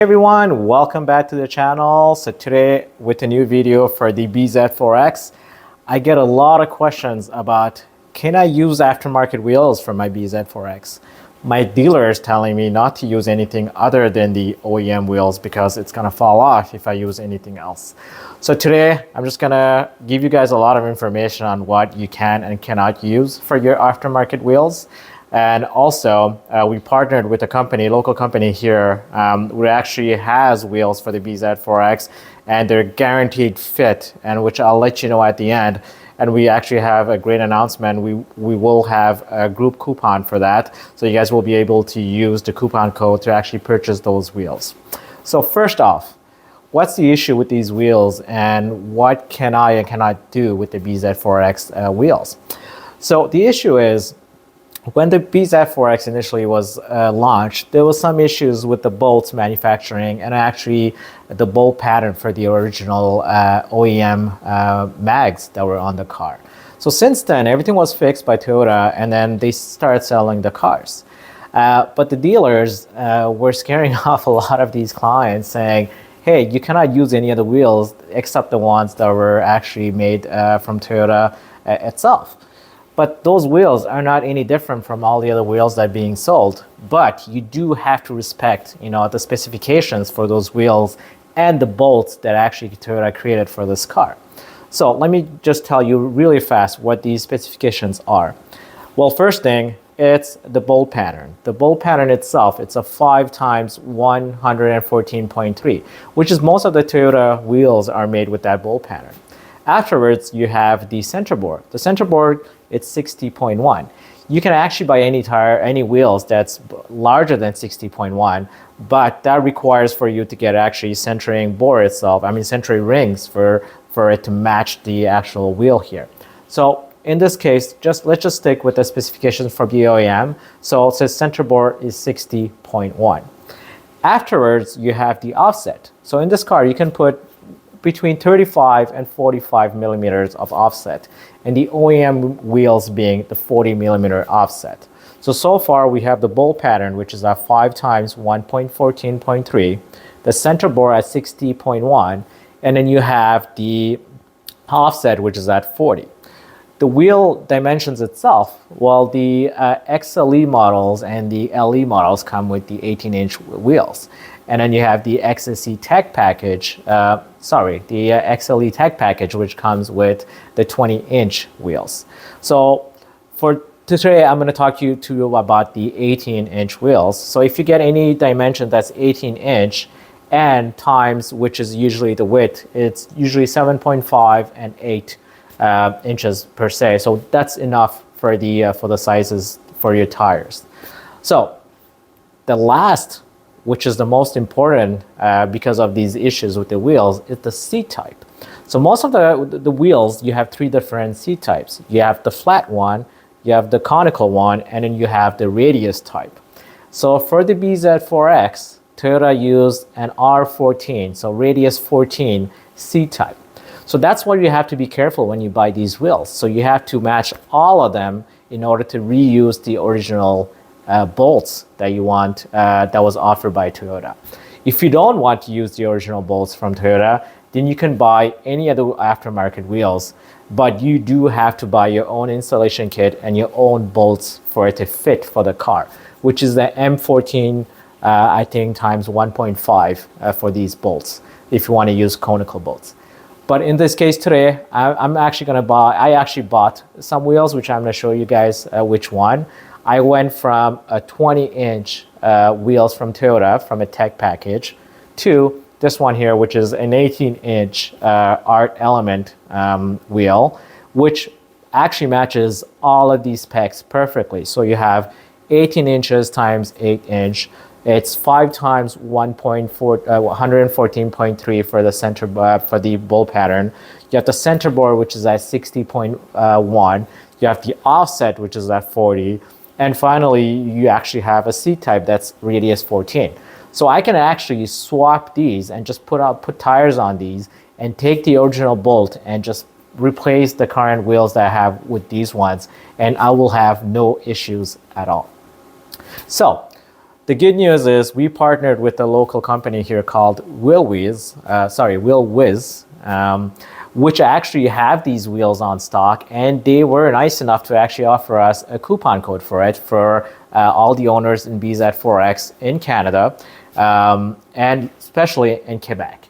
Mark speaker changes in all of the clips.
Speaker 1: Everyone, welcome back to the channel. So today with a new video for the BZ4X, I get a lot of questions about can I use aftermarket wheels for my BZ4X? My dealer is telling me not to use anything other than the OEM wheels because it's gonna fall off if I use anything else. So today I'm just gonna give you guys a lot of information on what you can and cannot use for your aftermarket wheels. And also, we partnered with a company, local company here, who actually has wheels for the BZ4X, and they're guaranteed fit, and which I'll let you know at the end. And we actually have a great announcement. We will have a group coupon for that, so you guys will be able to use the coupon code to actually purchase those wheels. So first off, what's the issue with these wheels, and what can I and cannot do with the BZ4X wheels? So the issue is, when the BZ4X initially was launched, there was some issues with the bolts manufacturing and actually the bolt pattern for the original OEM mags that were on the car. So since then, everything was fixed by Toyota, and then they started selling the cars. But the dealers were scaring off a lot of these clients, saying, hey, you cannot use any of the wheels except the ones that were actually made from Toyota itself. But those wheels are not any different from all the other wheels that are being sold. But you do have to respect, the specifications for those wheels and the bolts that actually Toyota created for this car. So let me just tell you really fast what these specifications are. Well, first thing, it's the bolt pattern. The bolt pattern itself, it's a 5 times 114.3, which is most of the Toyota wheels are made with that bolt pattern. Afterwards, you have the center board. The center board, it's 60.1. You can actually buy any tire, any wheels that's larger than 60.1, but that requires for you to get actually centering board itself, centering rings for it to match the actual wheel here. So in this case, let's just stick with the specifications from the OEM. So it says center board is 60.1. Afterwards, you have the offset. So in this car, you can put between 35 and 45 millimeters of offset, and the OEM wheels being the 40 millimeter offset. So far we have the bolt pattern, which is at 5 times 1.14.3, the center bore at 60.1, and then you have the offset, which is at 40. The wheel dimensions itself, well, the XLE models and the LE models come with the 18-inch wheels. And then you have the XSE tech package, the XLE tech package, which comes with the 20-inch wheels. So for today, I'm going to talk to you about the 18-inch wheels. So if you get any dimension that's 18-inch and times, which is usually the width, it's usually 7.5 and 8 inches per se. So that's enough for the sizes for your tires. So the last, which is the most important because of these issues with the wheels, is the seat type. So most of the wheels, you have 3 different seat types. You have the flat one, you have the conical one, and then you have the radius type. So for the BZ4X, Toyota used an R14, so radius 14 seat type. So that's why you have to be careful when you buy these wheels. So you have to match all of them in order to reuse the original bolts that you want that was offered by Toyota. If you don't want to use the original bolts from Toyota, then you can buy any other aftermarket wheels, but you do have to buy your own installation kit and your own bolts for it to fit for the car, which is the M14 I think times 1.5 for these bolts if you want to use conical bolts. But in this case today, I actually bought some wheels, which I'm going to show you guys which one. I went from a 20-inch wheels from Toyota from a tech package to this one here, which is an 18-inch art element wheel, which actually matches all of these specs perfectly. So you have 18 inches times 8 inch. It's 5 times 114.3 for the center for the bolt pattern. You have the center bore, which is at 60.1. You have the offset, which is at 40. And finally, you actually have a seat type that's radius 14. So I can actually swap these and just put tires on these and take the original bolt and just replace the current wheels that I have with these ones, and I will have no issues at all. So The good news is we partnered with a local company here called Wheel Wiz, which actually have these wheels on stock, and they were nice enough to actually offer us a coupon code for it for all the owners in BZ4X in Canada, and especially in Quebec.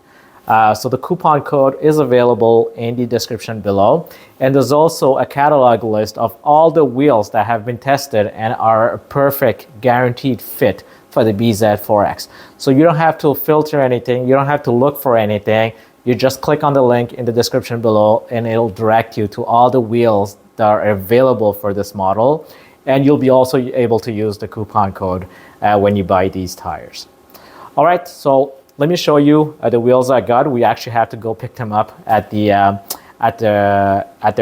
Speaker 1: So the coupon code is available in the description below. And there's also a catalog list of all the wheels that have been tested and are a perfect guaranteed fit for the BZ4X. So you don't have to filter anything. You don't have to look for anything. You just click on the link in the description below and it'll direct you to all the wheels that are available for this model. And you'll be also able to use the coupon code when you buy these tires. All right, so let me show you the wheels I got. We actually have to go pick them up at their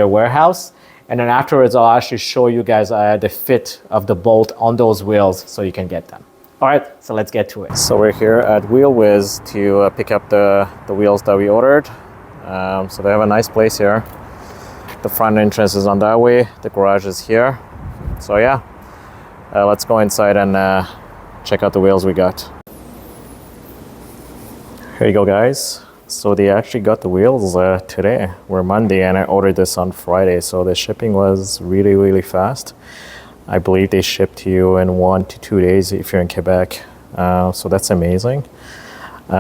Speaker 1: warehouse, and then afterwards I'll actually show you guys the fit of the bolt on those wheels so you can get them. All right, so let's get to it. So we're here at Wheel Wiz to pick up the wheels that we ordered. So they have a nice place here. The front entrance is on that way. The garage is here. So yeah, let's go inside and check out the wheels we got. Here you go, guys. So they actually got the wheels today. We're Monday and I ordered this on Friday, so the shipping was really, really fast. I believe they ship to you in 1 to 2 days if you're in Quebec. So that's amazing.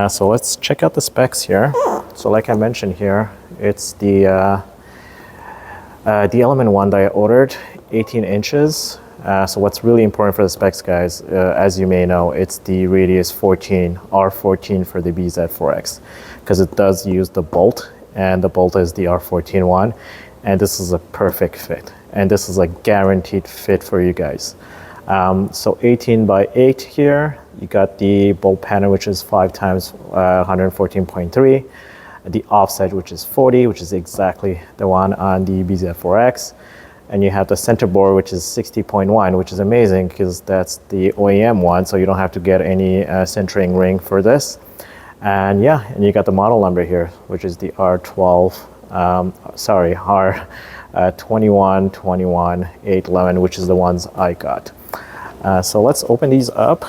Speaker 1: So let's check out the specs here. So like I mentioned here, it's the Element 1 that I ordered, 18 inches. So what's really important for the specs, guys, as you may know, it's the radius 14, R14 for the BZ4X, because it does use the bolt, and the bolt is the R14 one, and this is a perfect fit, and this is a guaranteed fit for you guys. So 18 by 8 here, you got the bolt pattern, which is 5 times 114.3, the offset, which is 40, which is exactly the one on the BZ4X. And you have the center bore, which is 60.1, which is amazing because that's the OEM one, so you don't have to get any centering ring for this. And yeah, and you got the model number here, which is the R2121811, which is the ones I got. So let's open these up.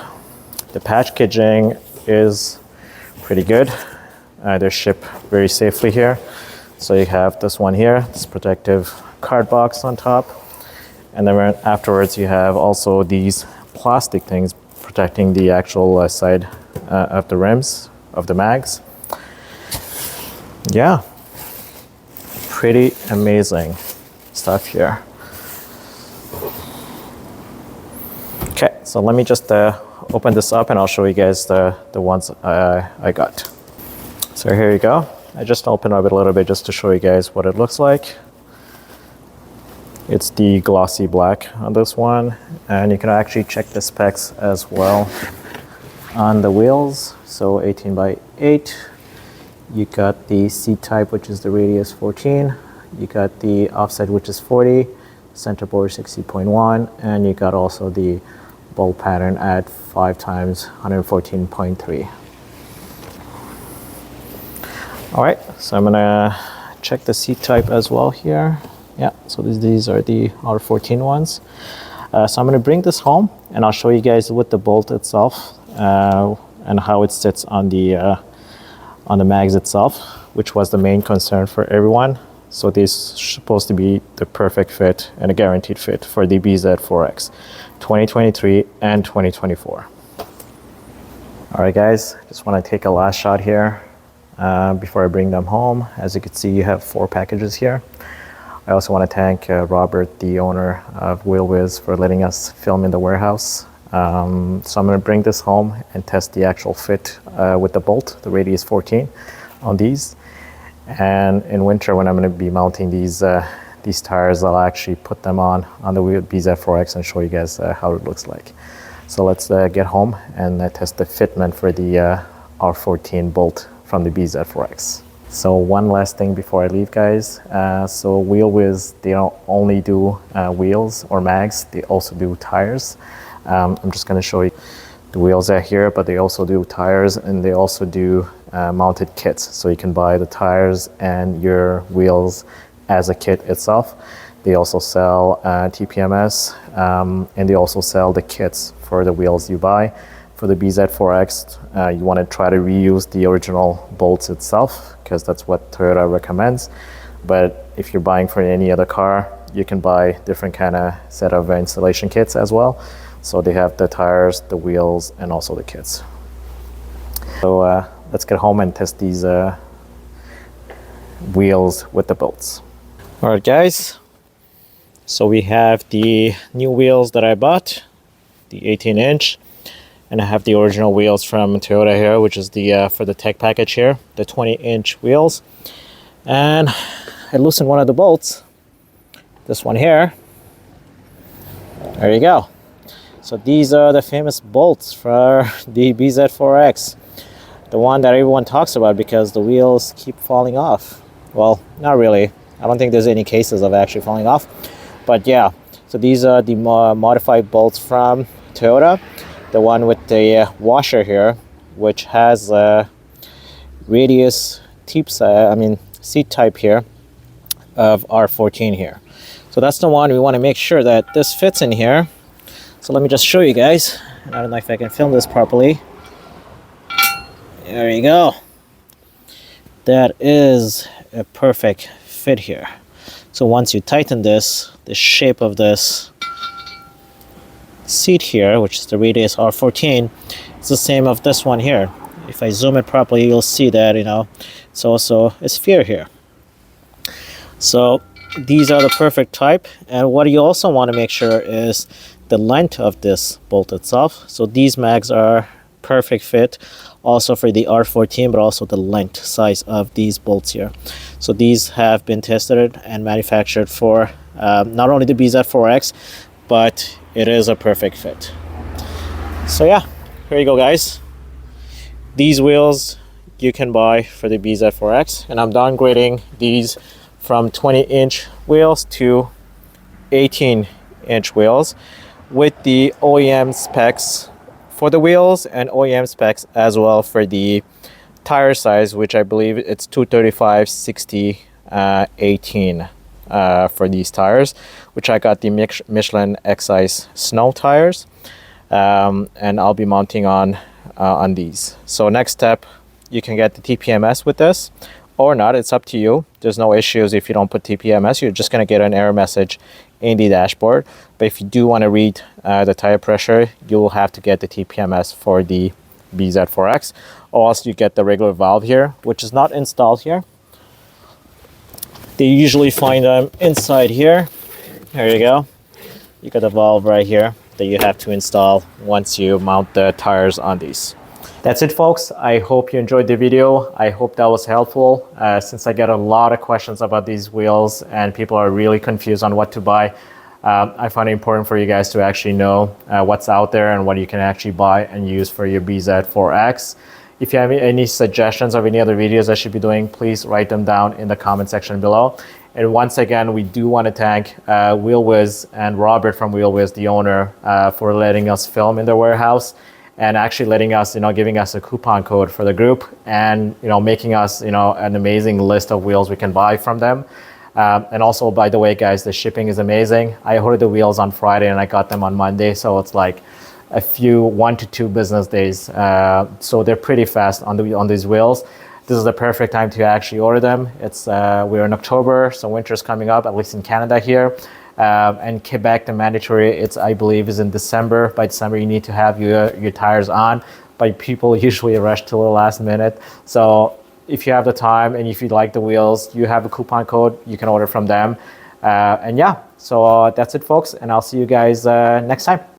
Speaker 1: The packaging is pretty good. They're shipped very safely here. So you have this one here, this protective card box on top, and then afterwards you have also these plastic things protecting the actual side of the rims of the mags. Yeah, pretty amazing stuff here. Okay, so let me just open this up and I'll show you guys the ones I got. So here you go. I just opened up it a little bit just to show you guys what it looks like. It's the glossy black on this one, and you can actually check the specs as well on the wheels. So 18 by 8, you got the seat type, which is the radius 14, you got the offset, which is 40, center bore 60.1, and you got also the bolt pattern at 5 times 114.3. All right, so I'm gonna check the seat type as well here. Yeah, so these are the R14 ones. So I'm gonna bring this home and I'll show you guys with the bolt itself and how it sits on the mags itself, which was the main concern for everyone. So this is supposed to be the perfect fit and a guaranteed fit for the BZ4X 2023 and 2024. All right, guys, just wanna take a last shot here before I bring them home. As you can see, you have 4 packages here. I also want to thank Robert, the owner of Wheel Wiz, for letting us film in the warehouse. So I'm going to bring this home and test the actual fit with the bolt, the radius 14 on these. And in winter, when I'm going to be mounting these tires, I'll actually put them on the BZ4X and show you guys how it looks like. So let's get home and test the fitment for the R14 bolt from the BZ4X. So one last thing before I leave, guys. So Wheel Wiz, they don't only do wheels or mags, they also do tires. I'm just gonna show you the wheels are here, but they also do tires, and they also do mounted kits. So you can buy the tires and your wheels as a kit itself. They also sell TPMS, and they also sell the kits for the wheels you buy. for the BZ4X, you want to try to reuse the original bolts itself, because that's what Toyota recommends. But if you're buying for any other car, you can buy different kind of set of installation kits as well. So they have the tires, the wheels, and also the kits. So let's get home and test these wheels with the bolts. All right, guys. So we have the new wheels that I bought, the 18-inch, and I have the original wheels from Toyota here, which is the for the tech package here, the 20-inch wheels. And I loosened one of the bolts, this one here. There you go. So these are the famous bolts for the BZ4X, the one that everyone talks about because the wheels keep falling off. Well, not really. I don't think there's any cases of actually falling off. But yeah, so these are the modified bolts from Toyota. The one with the washer here, which has radius seat type here of R14 here. So that's the one we want to make sure that this fits in here. So let me just show you guys. I don't know if I can film this properly. There you go. That is a perfect fit here. So once you tighten this, the shape of this seat here, which is the radius R14, it's the same of this one here. If I zoom it properly, you'll see that, it's also a sphere here. So these are the perfect type. And what you also want to make sure is the length of this bolt itself. So these mags are perfect fit also for the R14, but also the length size of these bolts here. So these have been tested and manufactured for not only the BZ4X, but it is a perfect fit. So yeah, here you go, guys. These wheels you can buy for the BZ4X, and I'm downgrading these from 20-inch wheels to 18-inch wheels with the OEM specs for the wheels and OEM specs as well for the tire size, which I believe it's 235 60 18 for these tires, which I got the Michelin X-Ice snow tires, and I'll be mounting on these. So next step, you can get the TPMS with this or not. It's up to you. There's no issues if you don't put TPMS. You're just going to get an error message in the dashboard. But if you do want to read the tire pressure, you will have to get the TPMS for the BZ4X, or else you get the regular valve here, which is not installed here. They usually find them inside here. There you go. You got the valve right here that you have to install once you mount the tires on these. That's it, folks. I hope you enjoyed the video. I hope that was helpful. Since I get a lot of questions about these wheels and people are really confused on what to buy, I find it important for you guys to actually know what's out there and what you can actually buy and use for your BZ4X. If you have any suggestions of any other videos I should be doing, please write them down in the comment section below. And once again, we do want to thank WheelWiz and Robert from WheelWiz, the owner, for letting us film in their warehouse and actually letting us, giving us a coupon code for the group and, making us, an amazing list of wheels we can buy from them. And also, by the way, guys, the shipping is amazing. I ordered the wheels on Friday and I got them on Monday. So it's like a few 1 to 2 business days. So they're pretty fast on these wheels. This is the perfect time to actually order them. It's we're in October, so winter's coming up, at least in Canada here. And Quebec, the mandatory, I believe, is in December. By December, you need to have your tires on, but people usually rush till the last minute. So if you have the time and if you like the wheels, you have a coupon code, you can order from them. And yeah, so that's it, folks, and I'll see you guys next time.